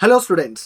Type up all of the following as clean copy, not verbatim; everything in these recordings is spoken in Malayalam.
Hello students.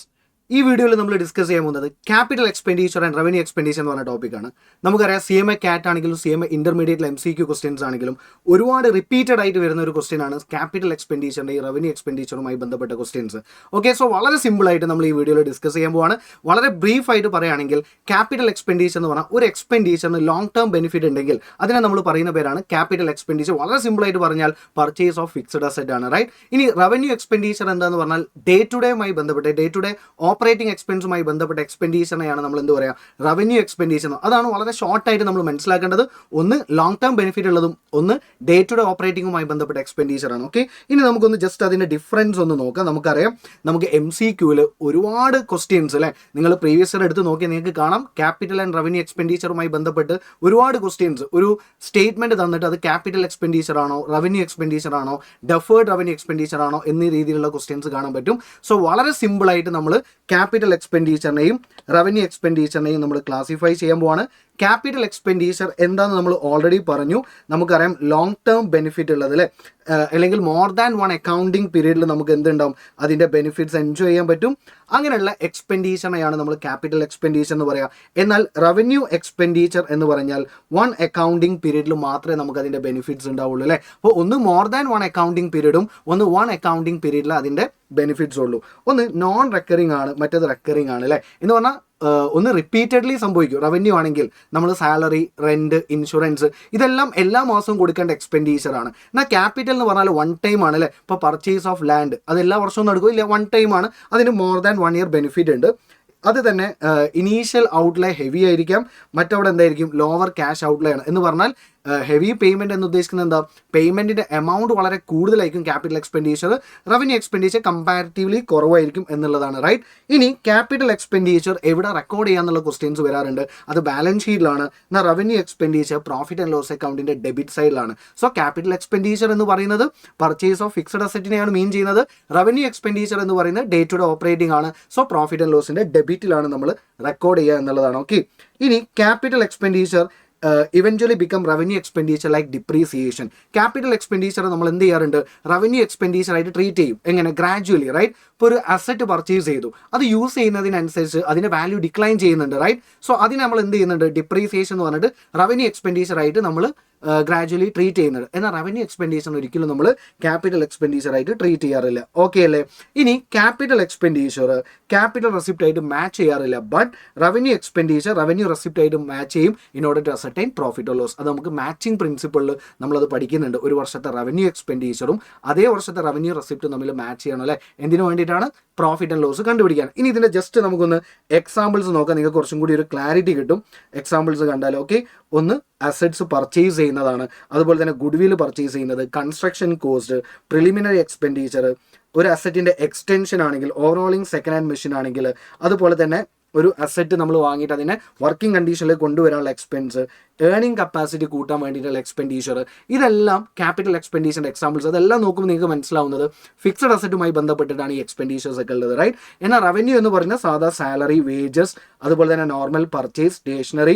ഈ വീഡിയോയിൽ നമ്മൾ ഡിസ്കസ് ചെയ്യാൻ പോകുന്നത് capital expenditure and revenue expenditure എന്ന് പറഞ്ഞ ടോപ്പിക്കാണ്. നമുക്കറിയാം CMA CAT ആണെങ്കിലും CMA ഇന്റർമീഡിയറ്റ് MCQ ക്വസ്റ്റ്യൻസ് ആണെങ്കിലും ഒരുപാട് റിപ്പീറ്റഡ് ആയിട്ട് വരുന്ന ഒരു ക്വസ്റ്റ്യൻ ആണ് ക്യാപിറ്റൽ എക്സ്പെൻഡിച്ചറിന്റെ ഈ റവന്യൂ എക്സ്പെൻഡിച്ചറുമായി ബന്ധപ്പെട്ട ക്വസ്റ്റ്യൻസ്. ഓക്കെ, സോ വളരെ സിമ്പിൾ ആയിട്ട് നമ്മൾ ഈ വീഡിയോയിൽ ഡിസ്കസ് ചെയ്യാൻ പോവാണ്. വളരെ ബ്രീഫ് ആയിട്ട് പറയുകയാണെങ്കിൽ ക്യാപിറ്റൽ എക്സ്പെൻഡിച്ചർ എന്ന് പറഞ്ഞാൽ ഒരു എക്സ്പെൻഡിച്ചറിന് ലോങ് ടേം ബെനിഫിറ്റ് ഉണ്ടെങ്കിൽ അതിനെ നമ്മൾ പറയുന്ന പേരാണ് ക്യാപിറ്റൽ എക്സ്പെൻഡിച്ചർ. വളരെ സിമ്പിൾ ആയിട്ട് പറഞ്ഞാൽ പർച്ചേസ് ഓഫ് ഫിക്സഡ് അസറ്റ് ആണ്, റൈറ്റ്? ഇനി റവന്യൂ എക്സ്പെൻഡിച്ചർ എന്താന്ന് പറഞ്ഞാൽ ഡേ ടു ഡേയുമായി ബന്ധപ്പെട്ട് ഡേ ടു ഡേ ഓപ്പറേറ്റിംഗ് എക്സ്പെൻസുമായി ബന്ധപ്പെട്ട എക്സ്പെൻഡിച്ചറിനെയാണ് നമ്മൾ എന്ത് പറയുക, റവന്യൂ എക്സ്പെൻഡിച്ചർ. അതാണ് വളരെ ഷോർട്ടായിട്ട് നമ്മൾ മനസ്സിലാക്കേണ്ടത്. ഒന്ന് ലോങ് ടേം ബെനിഫിറ്റ് ഉള്ളതും ഒന്ന് ഡേ ടു ഡേ ഓപ്പറേറ്റിംഗുമായി ബന്ധപ്പെട്ട എക്സ്പെൻഡിച്ചർ ആണ്. ഓക്കെ, ഇനി നമുക്കൊന്ന് ജസ്റ്റ് അതിന്റെ ഡിഫറൻസ് ഒന്ന് നോക്കാം. നമുക്കറിയാം നമുക്ക് MCQയിൽ ഒരുപാട് ക്വസ്റ്റ്യൻസ് അല്ലേ, നിങ്ങൾ പ്രീവിയസ് ഇയർ എടുത്ത് നോക്കിയാൽ നിങ്ങൾക്ക് കാണാം ക്യാപിറ്റൽ ആൻഡ് റവന്യൂ എക്സ്പെൻഡിച്ചറുമായി ബന്ധപ്പെട്ട് ഒരുപാട് ക്വസ്റ്റ്യൻസ് ഒരു സ്റ്റേറ്റ്മെന്റ് തന്നിട്ട് അത് ക്യാപിറ്റൽ എക്സ്പെൻഡിച്ചർ ആണോ റവന്യൂ എക്സ്പെൻഡിച്ചർ ആണോ ഡെഫേർഡ് റവന്യൂ എക്സ്പെൻഡിച്ചർ ആണോ എന്നീ രീതിയിലുള്ള ക്വസ്റ്റ്യൻസ് കാണാൻ പറ്റും. സോ വളരെ സിമ്പിൾ ആയിട്ട് നമ്മൾ ക്യാപിറ്റൽ എക്സ്പെൻഡിച്ചറിനെയും റവന്യൂ എക്സ്പെൻഡിച്ചറിനെയും നമ്മൾ ക്ലാസിഫൈ ചെയ്യാൻ പോവാണ്. ക്യാപിറ്റൽ എക്സ്പെൻഡിച്ചർ എന്താണെന്ന് നമ്മൾ ഓൾറെഡി പറഞ്ഞു. നമുക്കറിയാം ലോങ് ടേം ബെനിഫിറ്റ് ഉള്ളത് അല്ലേ, അല്ലെങ്കിൽ മോർ ദാൻ വൺ അക്കൗണ്ടിങ് പീരീഡിൽ നമുക്ക് എന്തുണ്ടാവും, അതിൻ്റെ ബെനിഫിറ്റ്സ് എൻജോയ് ചെയ്യാൻ പറ്റും. അങ്ങനെയുള്ള എക്സ്പെൻഡിച്ചറിനെയാണ് നമ്മൾ ക്യാപിറ്റൽ എക്സ്പെൻഡിച്ചർ എന്ന് പറയുക. എന്നാൽ റവന്യൂ എക്സ്പെൻഡിച്ചർ എന്ന് പറഞ്ഞാൽ വൺ അക്കൗണ്ടിങ് പീരീഡിൽ മാത്രമേ നമുക്ക് അതിൻ്റെ ബെനിഫിറ്റ്സ് ഉണ്ടാവുള്ളൂ അല്ലേ. അപ്പോൾ ഒന്ന് മോർ ദാൻ വൺ അക്കൗണ്ടിങ് പീരീഡും ഒന്ന് വൺ അക്കൗണ്ടിങ് പീരീഡിൽ അതിൻ്റെ ബെനിഫിറ്റ്സ് ഉള്ളൂ. ഒന്ന് നോൺ റെക്കറിങ് ആണ്, മറ്റേത് റെക്കറിങ് ആണ് അല്ലേ. എന്ന് പറഞ്ഞാൽ ഒന്ന് റിപ്പീറ്റഡ്ലി സംഭവിക്കും. റവന്യൂ ആണെങ്കിൽ നമ്മൾ സാലറി, റെന്റ്, ഇൻഷുറൻസ് ഇതെല്ലാം എല്ലാ മാസവും കൊടുക്കേണ്ട എക്സ്പെൻഡിച്ചർ ആണ്. എന്നാൽ ക്യാപിറ്റൽ എന്ന് പറഞ്ഞാൽ വൺ ടൈം ആണ് അല്ലേ. ഇപ്പോൾ പർച്ചേസ് ഓഫ് ലാൻഡ് അത് എല്ലാ വർഷവും നടക്കും ഇല്ല, വൺ ടൈം ആണ്. അതിന് മോർ ദാൻ 1 ഇയർ ബെനിഫിറ്റ് ഉണ്ട്. അത് തന്നെ ഇനീഷ്യൽ ഔട്ട്ലേ ഹെവി ആയിരിക്കാം, മറ്റവിടെ എന്തായിരിക്കും ലോവർ ക്യാഷ് ഔട്ട്ലേ ആണ്. എന്ന് പറഞ്ഞാൽ ഹെവി പേയ്മെൻറ്റ് എന്ന് ഉദ്ദേശിക്കുന്നത് എന്താ, പേയ്മെൻറ്റിൻ്റെ എമൗണ്ട് വളരെ കൂടുതലായിരിക്കും capital expenditure. Revenue expenditure comparatively കുറവായിരിക്കും എന്നുള്ളതാണ്, റൈറ്റ്? ഇനി ക്യാപിറ്റൽ എക്സ്പെൻഡിച്ചർ എവിടെ റെക്കോർഡ് ചെയ്യാന്നുള്ള ക്വസ്റ്റ്യൻസ് വരാറുണ്ട്. അത് ബാലൻസ് ഷീറ്റിലാണ്. എന്നാൽ revenue expenditure profit and loss അക്കൗണ്ടിൻ്റെ ഡെബിറ്റ് സൈഡിലാണ്. സോ ക്യാപിറ്റൽ എക്സ്പെൻഡിച്ചർ എന്ന് പറയുന്നത് പർച്ചേസ് ഓഫ് ഫിക്സഡ് അസറ്റിനെയാണ് മീൻ ചെയ്യുന്നത്. റവന്യൂ എക്സ്പെൻഡിച്ചർ എന്ന് പറയുന്നത് ഡേ ടു ഡേ ഓപ്പറേറ്റിംഗ് ആണ്. സോ പ്രോഫിറ്റ് ആൻഡ് ലോസിൻ്റെ ഡെബിറ്റിലാണ് നമ്മൾ റെക്കോർഡ് ചെയ്യുക എന്നുള്ളതാണ്. ഓക്കെ, ഇനി capital expenditure eventually become revenue expenditure like depreciation. Capital expenditure നമ്മൾ എന്ത് ചെയ്യാറുണ്ട്, റവന്യൂ എക്സ്പെൻഡിച്ചർ ആയിട്ട് ട്രീറ്റ് ചെയ്യും. എങ്ങനെ, ഗ്രാജുവലി, റൈറ്റ്? ഇപ്പോൾ ഒരു അസറ്റ് പർച്ചേസ് ചെയ്തു, അത് യൂസ് ചെയ്യുന്നതിനനുസരിച്ച് അതിൻ്റെ വാല്യൂ ഡിക്ലൈൻ ചെയ്യുന്നുണ്ട്, റൈറ്റ്? സോ അതിന് നമ്മൾ എന്ത് ചെയ്യുന്നുണ്ട്, ഡിപ്രീസിയേഷൻ എന്ന് പറഞ്ഞിട്ട് റവന്യൂ എക്സ്പെൻഡിച്ചർ ആയിട്ട് നമ്മൾ ഗ്രാജുവലി ട്രീറ്റ് ചെയ്യുന്നത്. എന്നാൽ റവന്യൂ എക്സ്പെൻഡിച്ചർ ഒരിക്കലും നമ്മൾ ക്യാപിറ്റൽ എക്സ്പെൻഡിച്ചർ ആയിട്ട് ട്രീറ്റ് ചെയ്യാറില്ല. ഓക്കെ അല്ലേ? ഇനി ക്യാപിറ്റൽ എക്സ്പെൻഡിച്ചർ ക്യാപിറ്റൽ റെസിപ്റ്റ് ആയിട്ട് മാച്ച് ചെയ്യാറില്ല. But revenue expenditure revenue receipt ആയിട്ട് മാച്ച് ചെയ്യും in order to ascertain profit or loss. അത് നമുക്ക് മാച്ചിങ് പ്രിൻസിപ്പിളിൽ നമ്മളത് പഠിക്കുന്നുണ്ട്. ഒരു വർഷത്തെ റവന്യൂ എക്സ്പെൻഡിച്ചറും അതേ വർഷത്തെ റവന്യൂ റെസിപ്റ്റും തമ്മിൽ മാച്ച് ചെയ്യണം അല്ലേ. എന്തിനു വേണ്ടിയിട്ടാണ്? പ്രോഫിറ്റ് ആൻഡ് ലോസ് കണ്ടുപിടിക്കാൻ. ഇനി ഇതിൻ്റെ ജസ്റ്റ് നമുക്കൊന്ന് എക്സാമ്പിൾസ് നോക്കാം, നിങ്ങൾക്ക് കുറച്ചും കൂടി ഒരു ക്ലാരിറ്റി കിട്ടും. എക്സാമ്പിൾസ് കണ്ടാൽ ഓക്കെ, ഒന്ന് അസറ്റ്സ് പർച്ചേസ് ചെയ്യുന്നതാണ്, അതുപോലെ തന്നെ ഗുഡ് വിൽ പർച്ചേസ് ചെയ്യുന്നത്, കൺസ്ട്രക്ഷൻ കോസ്റ്റ്, പ്രിലിമിനറി എക്സ്പെൻഡിച്ചർ, ഒരു അസറ്റിൻ്റെ എക്സ്റ്റൻഷൻ ആണെങ്കിൽ, ഓവറോളിംഗ് സെക്കൻഡ് ഹാൻഡ് മെഷീൻ ആണെങ്കിൽ, അതുപോലെ തന്നെ ഒരു അസറ്റ് നമ്മൾ വാങ്ങിയിട്ട് അതിനെ വർക്കിംഗ് കണ്ടീഷനിൽ കൊണ്ടുവരാനുള്ള എക്സ്പെൻസ്, ഏർണിംഗ് കപ്പാസിറ്റി കൂട്ടാൻ വേണ്ടിയിട്ടുള്ള എക്സ്പെൻഡിച്ചർ, ഇതെല്ലാം ക്യാപിറ്റൽ എക്സ്പെൻഡിച്ചറിൻ്റെ എക്സാമ്പിൾസ്. അതെല്ലാം നോക്കുമ്പോൾ നിങ്ങൾക്ക് മനസ്സിലാവുന്നത് ഫിക്സഡ് അസറ്റുമായി ബന്ധപ്പെട്ടിട്ടാണ് ഈ എക്സ്പെൻഡിച്ചേഴ്സ് ഒക്കെ ഉള്ളത്, റൈറ്റ്? എന്നാൽ റവന്യൂ എന്ന് പറയുന്നത് സാധാ സാലറി, വേജസ്, അതുപോലെ തന്നെ normal purchase, stationery,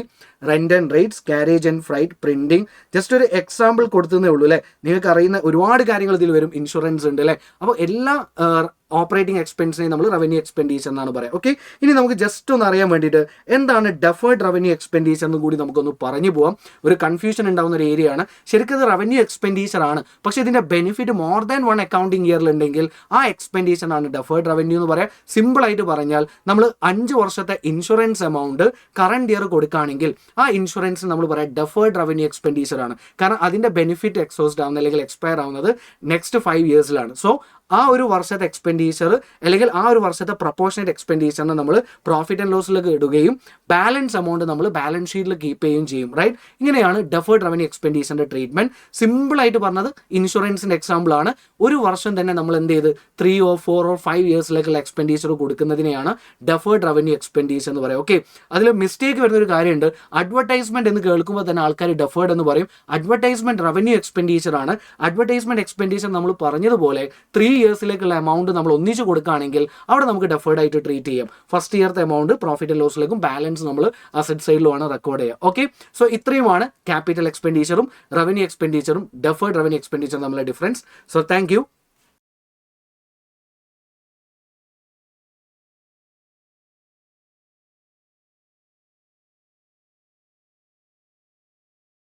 rent and rates, carriage and freight, printing. Just ഒരു എക്സാമ്പിൾ കൊടുത്തതേ ഉള്ളൂ അല്ലേ. നിങ്ങൾക്ക് അറിയുന്ന ഒരുപാട് കാര്യങ്ങൾ ഇതിൽ വരും. ഇൻഷുറൻസ് ഉണ്ട് അല്ലേ. അപ്പോൾ എല്ലാ ഓപ്പറേറ്റിംഗ് എക്സ്പെൻസിനെ നമ്മൾ റവന്യൂ എക്സ്പെൻഡിച്ചർ എന്നാണ് പറയുക. ഓക്കെ, ഇനി നമുക്ക് ജസ്റ്റ് ഒന്ന് അറിയാൻ വേണ്ടിയിട്ട് എന്താണ് ഡെഫേർഡ് റവന്യൂ എക്സ്പെൻഡിച്ചർ എന്ന് കൂടി നമുക്കൊന്ന് പറഞ്ഞു പോകാം. ഒരു കൺഫ്യൂഷൻ ഉണ്ടാകുന്ന ഒരു ഏരിയ ആണ്. ശരിക്കും ഇത് റവന്യൂ എക്സ്പെൻഡിച്ചർ ആണ്, പക്ഷേ ഇതിൻ്റെ benefit more than one accounting ഇയറിൽ ഉണ്ടെങ്കിൽ ആ എക്സ്പെൻഡിച്ചറാണ് ഡെഫേർഡ് റവന്യൂ എന്ന് പറയാം. സിമ്പിളായിട്ട് പറഞ്ഞാൽ നമ്മൾ 5 വർഷത്തെ ഇൻഷുറൻസ് എമൗണ്ട് കറണ്ട് ഇയർ കൊടുക്കുകയാണെങ്കിൽ ആ ഇൻഷുറൻസ് നമ്മൾ പറയാം ഡെഫേർഡ് റവന്യൂ എക്സ്പെൻഡിച്ചർ ആണ്. കാരണം അതിൻ്റെ ബെനിഫിറ്റ് എക്സോസ്റ്റ് ആവുന്നത് അല്ലെങ്കിൽ എക്സ്പയർ ആവുന്നത് നെക്സ്റ്റ് 5 ഇയേഴ്സിലാണ്. സോ ആ ഒരു വർഷത്തെ എക്സ്പെൻഡിച്ചർ അല്ലെങ്കിൽ ആ ഒരു വർഷത്തെ പ്രൊപ്പോർഷനേറ്റ് എക്സ്പെൻഡിച്ചറിനെ നമ്മൾ പ്രോഫിറ്റ് ആൻഡ് ലോസിലേക്ക് ഇടുകയും ബാലൻസ് എമൗണ്ട് നമ്മൾ ബാലൻസ് ഷീറ്റിൽ കീപ്പ് ചെയ്യുകയും ചെയ്യും, റൈറ്റ്? ഇങ്ങനെയാണ് ഡെഫേർഡ് റവന്യൂ എക്സ്പെൻഡിച്ചറിൻ്റെ ട്രീറ്റ്മെൻറ്റ്. സിമ്പിളായിട്ട് പറഞ്ഞത് ഇൻഷുറൻസിൻ്റെ എക്സാമ്പിളാണ്. ഒരു വർഷം തന്നെ നമ്മൾ എന്ത് ചെയ്ത് 3 or 4 or 5 ഇയേഴ്സിലേക്കുള്ള എക്സ്പെൻഡിച്ചർ കൊടുക്കുന്നതിനെയാണ് ഡെഫേർഡ് റവന്യൂ എക്സ്പെൻഡിച്ചർ എന്ന് പറയുക. ഓക്കെ, അതിൽ മിസ്റ്റേക്ക് വരുന്നൊരു കാര്യമുണ്ട്. അഡ്വർടൈസ്മെൻറ്റ് എന്ന് കേൾക്കുമ്പോൾ തന്നെ ആൾക്കാർ ഡെഫേർഡ് എന്ന് പറയും. അഡ്വർടൈസ്മെൻറ്റ് റവന്യൂ എക്സ്പെൻഡിച്ചർ ആണ്. അഡ്വർടൈസ്മെൻറ്റ് എക്സ്പെൻഡിച്ചർ നമ്മൾ പറഞ്ഞതുപോലെ 3 ഇയേഴ്സിലേക്കുള്ള എമൗണ്ട് നമ്മൾ ഒന്നിച്ച് കൊടുക്കുകയാണെങ്കിൽ അവിടെ നമുക്ക് ഡെഫേർഡ് ആയിട്ട് ട്രീറ്റ് ചെയ്യാം. ഫസ്റ്റ് ഇയർത്തെ എമൗണ്ട് പ്രോഫിറ്റ് ആൻഡ് ലോസിലേക്കും ബാലൻസ് നമ്മൾ അസറ്റ് സൈഡിലുമാണ് റെക്കോർഡ് ചെയ്യുക. ഓക്കെ, സോ ഇത്രയുമാണ് ക്യാപിറ്റൽ എക്സ്പെൻഡിച്ചറും റവന്യൂ എക്സ്പെൻഡിച്ചറും ഡെഫേർഡ് റവന്യൂ എക്സ്പെൻഡിച്ചറും തമ്മിലുള്ള ഡിഫറൻസ്. So thank you.